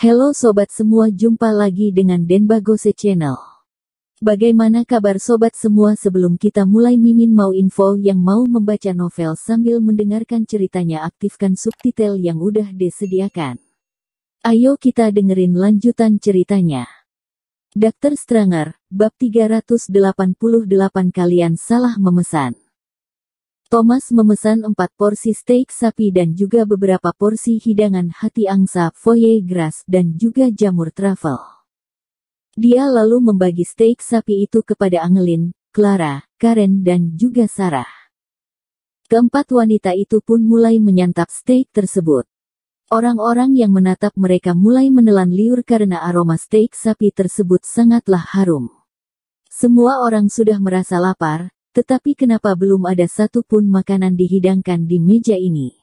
Halo sobat semua, jumpa lagi dengan Denbagose Channel. Bagaimana kabar sobat semua? Sebelum kita mulai, Mimin mau info yang mau membaca novel sambil mendengarkan ceritanya, aktifkan subtitle yang udah disediakan. Ayo kita dengerin lanjutan ceritanya. Dr. Stranger, bab 388. Kalian salah memesan. Thomas memesan 4 porsi steak sapi dan juga beberapa porsi hidangan hati angsa, foie gras, dan juga jamur truffle. Dia lalu membagi steak sapi itu kepada Angelin, Clara, Karen, dan juga Sarah. Keempat wanita itu pun mulai menyantap steak tersebut. Orang-orang yang menatap mereka mulai menelan liur karena aroma steak sapi tersebut sangatlah harum. Semua orang sudah merasa lapar. Tetapi kenapa belum ada satu pun makanan dihidangkan di meja ini?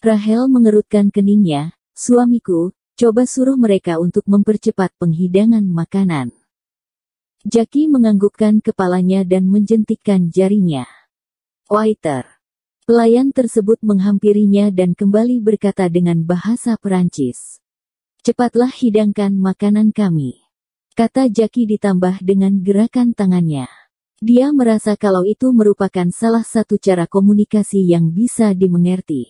Rahel mengerutkan keningnya. Suamiku, coba suruh mereka untuk mempercepat penghidangan makanan. Jackie menganggukkan kepalanya dan menjentikkan jarinya. Waiter. Pelayan tersebut menghampirinya dan kembali berkata dengan bahasa Perancis. Cepatlah hidangkan makanan kami, kata Jackie ditambah dengan gerakan tangannya. Dia merasa kalau itu merupakan salah satu cara komunikasi yang bisa dimengerti.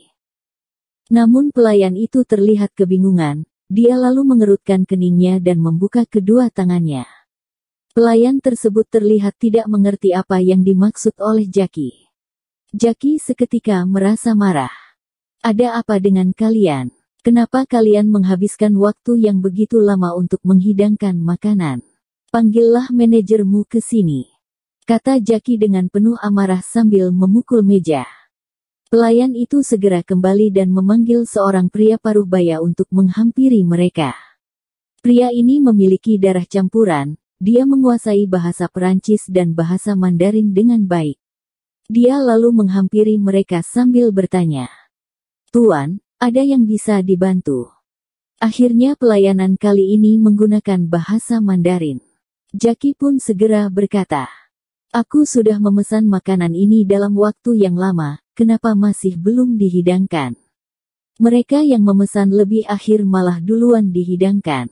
Namun pelayan itu terlihat kebingungan, dia lalu mengerutkan keningnya dan membuka kedua tangannya. Pelayan tersebut terlihat tidak mengerti apa yang dimaksud oleh Jackie. Jackie seketika merasa marah. Ada apa dengan kalian? Kenapa kalian menghabiskan waktu yang begitu lama untuk menghidangkan makanan? Panggillah manajermu ke sini, kata Jackie dengan penuh amarah sambil memukul meja. Pelayan itu segera kembali dan memanggil seorang pria paruh baya untuk menghampiri mereka. Pria ini memiliki darah campuran, dia menguasai bahasa Perancis dan bahasa Mandarin dengan baik. Dia lalu menghampiri mereka sambil bertanya, "Tuan, ada yang bisa dibantu?" Akhirnya pelayanan kali ini menggunakan bahasa Mandarin. Jackie pun segera berkata, "Aku sudah memesan makanan ini dalam waktu yang lama, kenapa masih belum dihidangkan?" Mereka yang memesan lebih akhir malah duluan dihidangkan.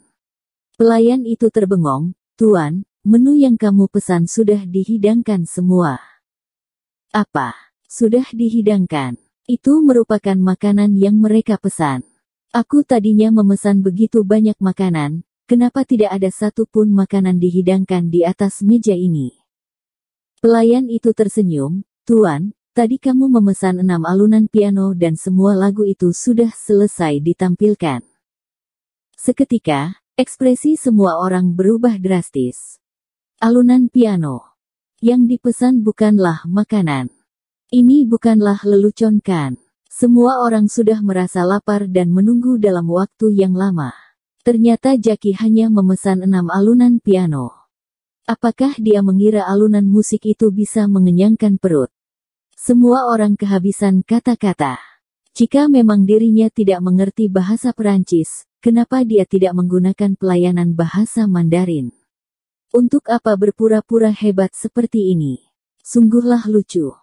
Pelayan itu terbengong, "Tuan, menu yang kamu pesan sudah dihidangkan semua." "Apa? Sudah dihidangkan?" "Itu merupakan makanan yang mereka pesan. Aku tadinya memesan begitu banyak makanan, kenapa tidak ada satu pun makanan dihidangkan di atas meja ini?" Pelayan itu tersenyum, "Tuan, tadi kamu memesan 6 alunan piano dan semua lagu itu sudah selesai ditampilkan." Seketika, ekspresi semua orang berubah drastis. Alunan piano. Yang dipesan bukanlah makanan. Ini bukanlah lelucon kan? Semua orang sudah merasa lapar dan menunggu dalam waktu yang lama. Ternyata Jackie hanya memesan 6 alunan piano. Apakah dia mengira alunan musik itu bisa mengenyangkan perut? Semua orang kehabisan kata-kata. Jika memang dirinya tidak mengerti bahasa Perancis, kenapa dia tidak menggunakan pelayanan bahasa Mandarin? Untuk apa berpura-pura hebat seperti ini? Sungguhlah lucu.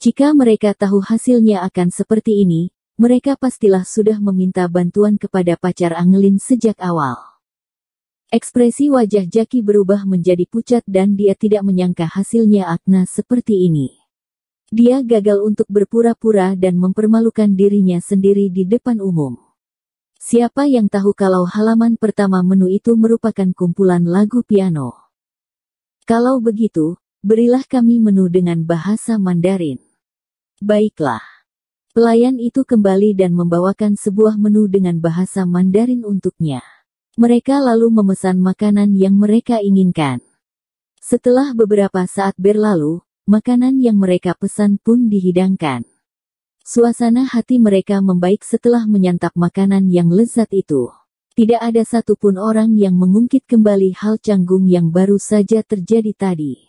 Jika mereka tahu hasilnya akan seperti ini, mereka pastilah sudah meminta bantuan kepada pacar Angelin sejak awal. Ekspresi wajah Jackie berubah menjadi pucat dan dia tidak menyangka hasilnya Agna seperti ini. Dia gagal untuk berpura-pura dan mempermalukan dirinya sendiri di depan umum. Siapa yang tahu kalau halaman pertama menu itu merupakan kumpulan lagu piano? Kalau begitu, berilah kami menu dengan bahasa Mandarin. Baiklah. Pelayan itu kembali dan membawakan sebuah menu dengan bahasa Mandarin untuknya. Mereka lalu memesan makanan yang mereka inginkan. Setelah beberapa saat berlalu, makanan yang mereka pesan pun dihidangkan. Suasana hati mereka membaik setelah menyantap makanan yang lezat itu. Tidak ada satupun orang yang mengungkit kembali hal canggung yang baru saja terjadi tadi.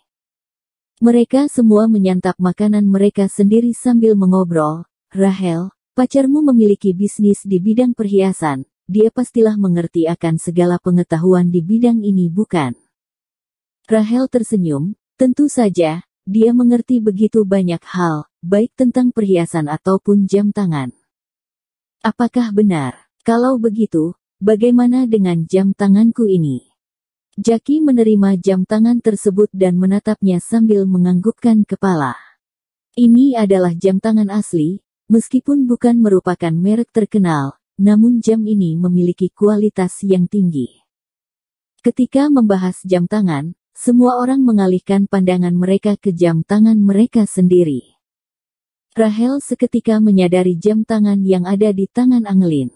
Mereka semua menyantap makanan mereka sendiri sambil mengobrol. "Rahel, pacarmu memiliki bisnis di bidang perhiasan. Dia pastilah mengerti akan segala pengetahuan di bidang ini, bukan?" Rahel tersenyum, "Tentu saja, dia mengerti begitu banyak hal, baik tentang perhiasan ataupun jam tangan." "Apakah benar? Kalau begitu, bagaimana dengan jam tanganku ini? Jackie menerima jam tangan tersebut dan menatapnya sambil menganggukkan kepala. Ini adalah jam tangan asli, meskipun bukan merupakan merek terkenal, namun jam ini memiliki kualitas yang tinggi. Ketika membahas jam tangan, semua orang mengalihkan pandangan mereka ke jam tangan mereka sendiri. Rahel seketika menyadari jam tangan yang ada di tangan Angelin.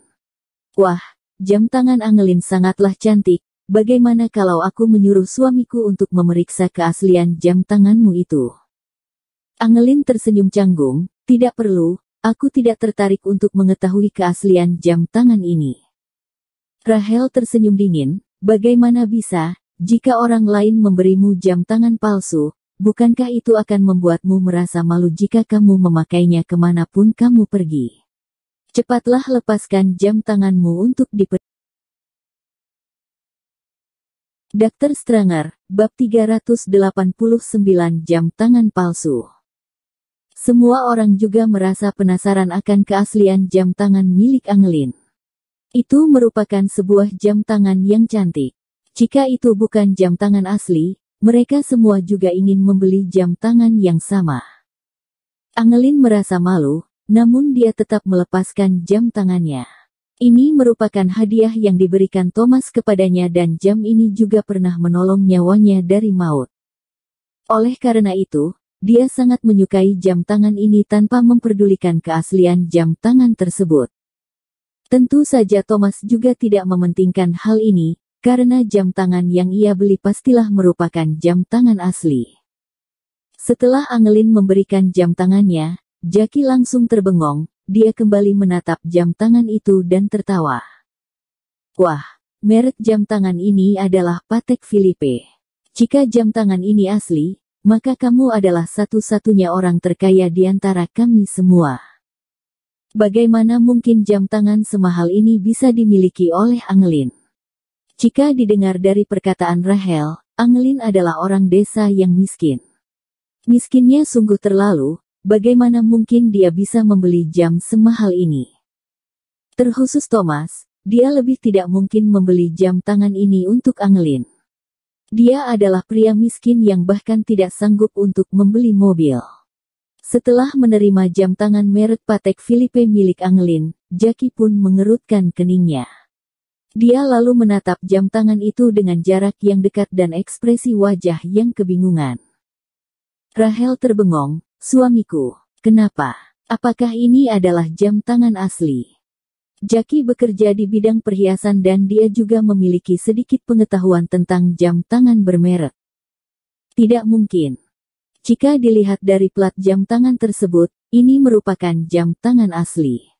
Wah, jam tangan Angelin sangatlah cantik, bagaimana kalau aku menyuruh suamiku untuk memeriksa keaslian jam tanganmu itu? Angelin tersenyum canggung, tidak perlu, aku tidak tertarik untuk mengetahui keaslian jam tangan ini. Rahel tersenyum dingin, bagaimana bisa, jika orang lain memberimu jam tangan palsu, bukankah itu akan membuatmu merasa malu jika kamu memakainya kemanapun kamu pergi? Cepatlah lepaskan jam tanganmu untuk Dr. Stranger, Bab 389 Jam Tangan Palsu. Semua orang juga merasa penasaran akan keaslian jam tangan milik Angelin. Itu merupakan sebuah jam tangan yang cantik. Jika itu bukan jam tangan asli, mereka semua juga ingin membeli jam tangan yang sama. Angelin merasa malu, namun dia tetap melepaskan jam tangannya. Ini merupakan hadiah yang diberikan Thomas kepadanya dan jam ini juga pernah menolong nyawanya dari maut. Oleh karena itu, dia sangat menyukai jam tangan ini tanpa memperdulikan keaslian jam tangan tersebut. Tentu saja Thomas juga tidak mementingkan hal ini, karena jam tangan yang ia beli pastilah merupakan jam tangan asli. Setelah Angelin memberikan jam tangannya, Jackie langsung terbengong, dia kembali menatap jam tangan itu dan tertawa. Wah, merek jam tangan ini adalah Patek Philippe. Jika jam tangan ini asli, maka kamu adalah satu-satunya orang terkaya di antara kami semua. Bagaimana mungkin jam tangan semahal ini bisa dimiliki oleh Angelin? Jika didengar dari perkataan Rahel, Angelin adalah orang desa yang miskin. Miskinnya sungguh terlalu, bagaimana mungkin dia bisa membeli jam semahal ini? Terkhusus Thomas, dia lebih tidak mungkin membeli jam tangan ini untuk Angelin. Dia adalah pria miskin yang bahkan tidak sanggup untuk membeli mobil. Setelah menerima jam tangan merek Patek Philippe milik Angelin, Jackie pun mengerutkan keningnya. Dia lalu menatap jam tangan itu dengan jarak yang dekat dan ekspresi wajah yang kebingungan. Rahel terbengong, suamiku, kenapa? Apakah ini adalah jam tangan asli? Jackie bekerja di bidang perhiasan dan dia juga memiliki sedikit pengetahuan tentang jam tangan bermerek. Tidak mungkin. Jika dilihat dari plat jam tangan tersebut, ini merupakan jam tangan asli.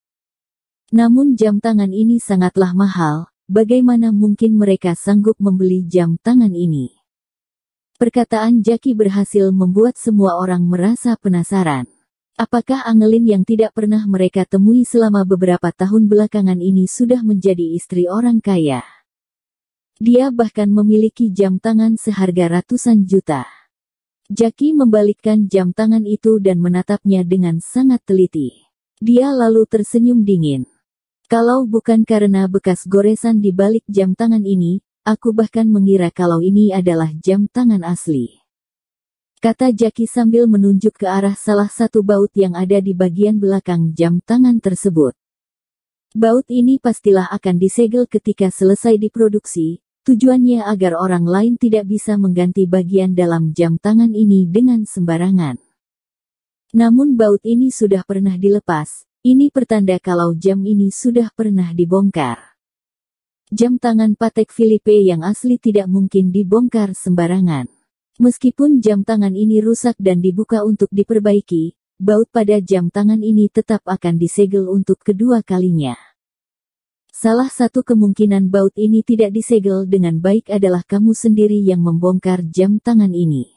Namun jam tangan ini sangatlah mahal. Bagaimana mungkin mereka sanggup membeli jam tangan ini? Perkataan Jackie berhasil membuat semua orang merasa penasaran. Apakah Angelin yang tidak pernah mereka temui selama beberapa tahun belakangan ini sudah menjadi istri orang kaya? Dia bahkan memiliki jam tangan seharga ratusan juta. Jackie membalikkan jam tangan itu dan menatapnya dengan sangat teliti. Dia lalu tersenyum dingin. Kalau bukan karena bekas goresan di balik jam tangan ini, aku bahkan mengira kalau ini adalah jam tangan asli. Kata Jackie sambil menunjuk ke arah salah satu baut yang ada di bagian belakang jam tangan tersebut. Baut ini pastilah akan disegel ketika selesai diproduksi, tujuannya agar orang lain tidak bisa mengganti bagian dalam jam tangan ini dengan sembarangan. Namun baut ini sudah pernah dilepas. Ini pertanda kalau jam ini sudah pernah dibongkar. Jam tangan Patek Philippe yang asli tidak mungkin dibongkar sembarangan. Meskipun jam tangan ini rusak dan dibuka untuk diperbaiki, baut pada jam tangan ini tetap akan disegel untuk kedua kalinya. Salah satu kemungkinan baut ini tidak disegel dengan baik adalah kamu sendiri yang membongkar jam tangan ini.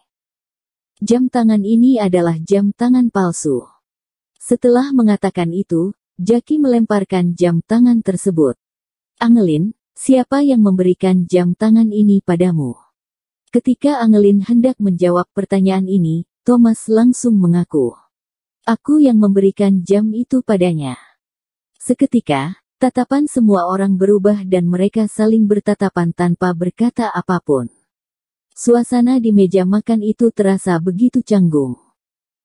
Jam tangan ini adalah jam tangan palsu. Setelah mengatakan itu, Jackie melemparkan jam tangan tersebut. Angelin, siapa yang memberikan jam tangan ini padamu? Ketika Angelin hendak menjawab pertanyaan ini, Thomas langsung mengaku. Aku yang memberikan jam itu padanya. Seketika, Tatapan semua orang berubah dan mereka saling bertatapan tanpa berkata apapun. Suasana di meja makan itu terasa begitu canggung.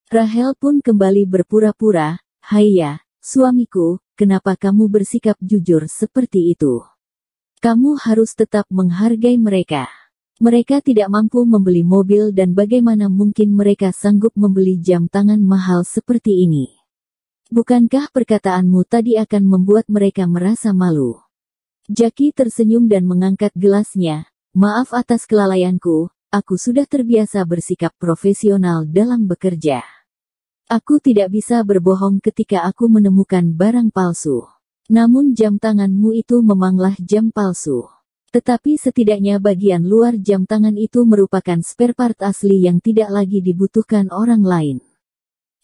Rahel pun kembali berpura-pura, "Hai ya, suamiku, kenapa kamu bersikap jujur seperti itu? Kamu harus tetap menghargai mereka. Mereka tidak mampu membeli mobil dan bagaimana mungkin mereka sanggup membeli jam tangan mahal seperti ini? Bukankah perkataanmu tadi akan membuat mereka merasa malu?" Jackie tersenyum dan mengangkat gelasnya. "Maaf atas kelalaianku, aku sudah terbiasa bersikap profesional dalam bekerja. Aku tidak bisa berbohong ketika aku menemukan barang palsu. Namun jam tanganmu itu memanglah jam palsu. Tetapi setidaknya bagian luar jam tangan itu merupakan spare part asli yang tidak lagi dibutuhkan orang lain.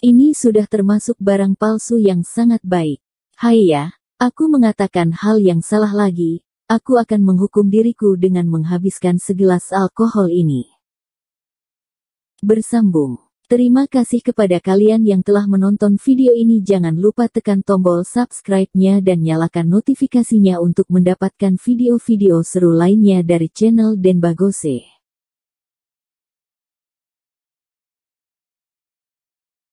Ini sudah termasuk barang palsu yang sangat baik. Hai ya, aku mengatakan hal yang salah lagi, aku akan menghukum diriku dengan menghabiskan segelas alkohol ini." Bersambung. Terima kasih kepada kalian yang telah menonton video ini. Jangan lupa tekan tombol subscribe-nya dan nyalakan notifikasinya untuk mendapatkan video-video seru lainnya dari channel Denbagose.